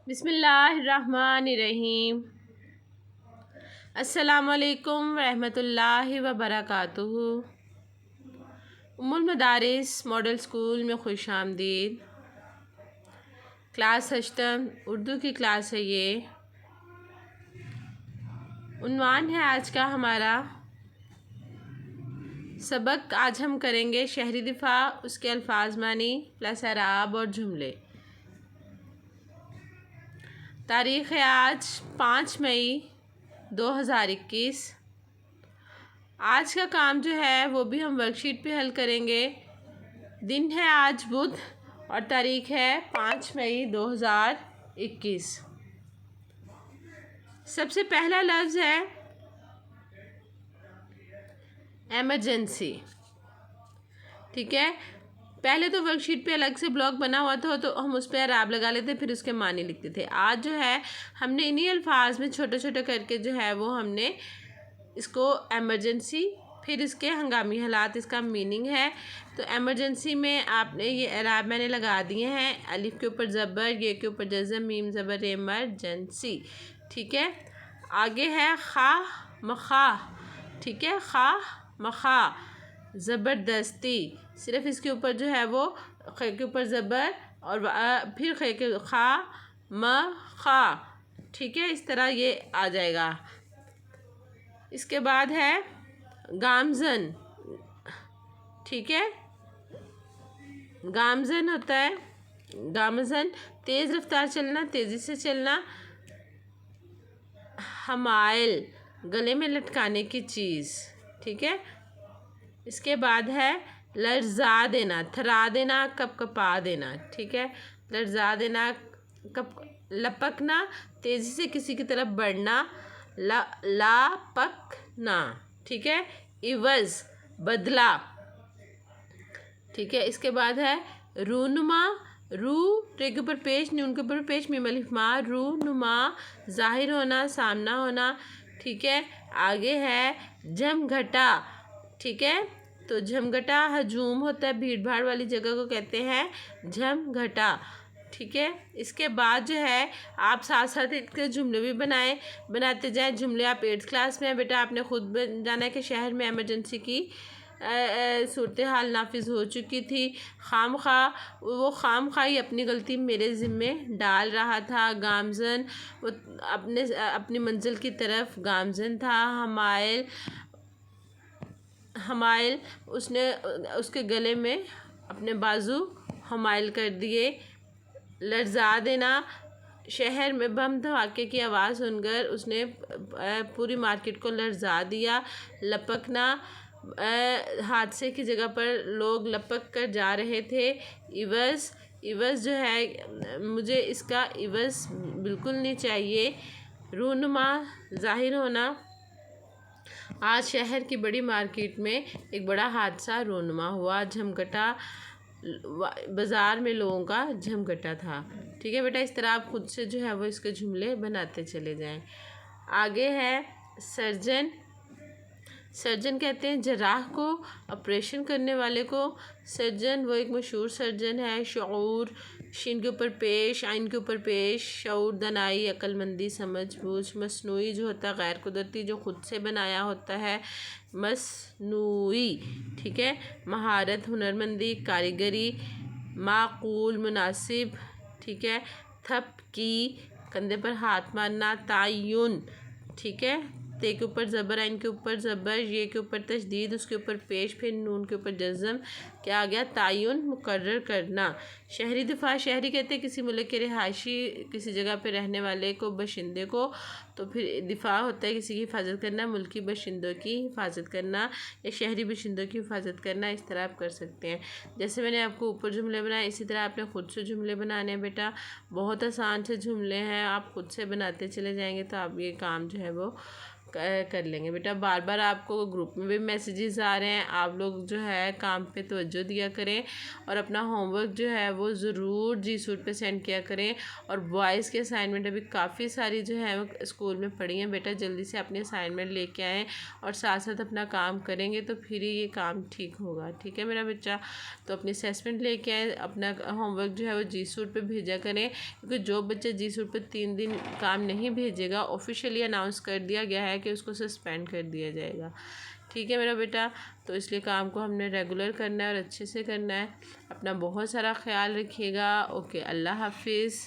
बिस्मिल्लाहिर्रहमानिर्रहीम। अस्सलामुअलैकुम रहमतुल्लाहि व बरकातुहू। उम्मुल मदारिस मॉडल स्कूल में खुश आमदीद। क्लास अष्टम उर्दू की क्लास है ये। उन्वान है आज का हमारा सबक। आज हम करेंगे शहरी दिफा, उसके अल्फाज मानी प्लस एराब और जुमले। तारीख़ है आज 5 मई 2021। आज का काम जो है वो भी हम वर्कशीट पे हल करेंगे। दिन है आज बुध और तारीख़ है 5 मई 2021। सबसे पहला लफ्ज़ है एमरजेंसी। ठीक है, पहले तो वर्कशीट पे अलग से ब्लॉक बना हुआ था तो हम उस पर एराब लगा लेते, फिर उसके मानी लिखते थे। आज जो है हमने इन्हीं अल्फाज में छोटे छोटे करके जो है वो हमने इसको एमरजेंसी, फिर इसके हंगामी हालात, इसका मीनिंग है। तो एमरजेंसी में आपने ये एराब मैंने लगा दिए हैं। अलिफ के ऊपर ज़बर, ये के ऊपर जज़म, मीम ज़बर एमरजेंसी। ठीक है, आगे है खा मखा। ठीक है, खा मखा ज़बरदस्ती। सिर्फ इसके ऊपर जो है वो ख के ऊपर ज़बर और फिर ख के खा म खा। ठीक है, इस तरह ये आ जाएगा। इसके बाद है गामज़न। ठीक है, गामज़न होता है गामज़न तेज़ रफ्तार चलना, तेज़ी से चलना। हमाइल गले में लटकाने की चीज़। ठीक है, इसके बाद है लर्जा देना, थरा देना, कपकपा देना। ठीक है, लर्जा देना, लपकना, तेज़ी से किसी की तरफ बढ़ना, लापकना। ठीक है, इवज़ बदला। ठीक है, इसके बाद है रूनुमा। रू रे के ऊपर पेश, नून के ऊपर पेश, मीम अलिफ मा, रूनुमा ज़ाहिर होना, सामना होना। ठीक है, आगे है झमघटा। ठीक है, तो झमघटा हजूम होता है, भीड़ भाड़ वाली जगह को कहते हैं झमघटा। ठीक है, इसके बाद जो है आप साथ साथ इसके जुमले भी बनाते जाएं। जुमले आप 8th क्लास में हैं बेटा, आपने ख़ुद जाना है कि शहर में एमरजेंसी की सूरत हाल नाफिज हो चुकी थी। वो खाम खा ही अपनी गलती मेरे ज़िम्मे डाल रहा था। गामज़न वो अपनी मंजिल की तरफ गामज़न था। हमाइल उसने उसके गले में अपने बाजू हमाइल कर दिए। लर्जा देना, शहर में बम धमाके की आवाज़ सुनकर उसने पूरी मार्केट को लर्जा दिया। लपकना, हादसे की जगह पर लोग लपक कर जा रहे थे। इवज़ जो है मुझे इसका इवज़ बिल्कुल नहीं चाहिए। रूनुमा ज़ाहिर होना, आज शहर की बड़ी मार्केट में एक बड़ा हादसा रूनुमा हुआ। झमघटा, बाज़ार में लोगों का झमघटा था। ठीक है बेटा, इस तरह आप खुद से जो है वो इसके जुमले बनाते चले जाएं। आगे है सर्जन। सर्जन कहते हैं जराह को, ऑपरेशन करने वाले को। सर्जन वो एक मशहूर सर्जन है। शऊर, शीन के ऊपर पेश, आइन के ऊपर पेश, शऊर दनाई, अक्लमंदी, समझ बूझ। मसनूई जो होता है गैर कुदरती, जो खुद से बनाया होता है, मसनूई। ठीक है, महारत, हुनरमंदी, कारीगरी। माकूल, मुनासिब। ठीक है, थप की, कंधे पर हाथ मारना। तायुन। ठीक है, ते के ऊपर ज़बर, आइन के ऊपर ज़बर, ये के ऊपर तशदीद, उसके ऊपर पेश, फिर नून के ऊपर जज़म। क्या आ गया? तायुन, मुकर्रर करना। शहरी दिफा, शहरी कहते हैं किसी मुल्क के रिहायशी, किसी जगह पे रहने वाले को, बशिंदे को। तो फिर दिफा होता है किसी की हिफाजत करना, मुल्की बशिंदों की हिफाजत करना या शहरी बशिंदों की हिफाजत करना। इस तरह आप कर सकते हैं। जैसे मैंने आपको ऊपर जुमले बनाए, इसी तरह आपने ख़ुद से जुमले बनाने हैं बेटा। बहुत आसान से जुमले हैं, आप खुद से बनाते चले जाएंगे तो आप ये काम जो है वो कर लेंगे बेटा। बार बार आपको ग्रुप में भी मैसेजेस आ रहे हैं, आप लोग जो है काम पे तवज्जो दिया करें और अपना होमवर्क जो है वो ज़रूर जी सूट पे सेंड किया करें। और बॉयज़ के असाइनमेंट अभी काफ़ी सारी जो है वो स्कूल में पड़ी हैं बेटा, जल्दी से अपने असाइनमेंट लेके आएँ और साथ साथ अपना काम करेंगे तो फिर ही ये काम ठीक होगा। ठीक है मेरा बच्चा, तो अपनी असेसमेंट लेके आए, अपना होमवर्क जो है वो जी सूट पे भेजा करें, क्योंकि जो बच्चा जी सूट पे 3 दिन काम नहीं भेजेगा ऑफिशियली अनाउंस कर दिया गया है कि उसको सस्पेंड कर दिया जाएगा। ठीक है मेरा बेटा, तो इसलिए काम को हमने रेगुलर करना है और अच्छे से करना है। अपना बहुत सारा ख्याल रखिएगा। ओके, अल्लाह हाफिज़।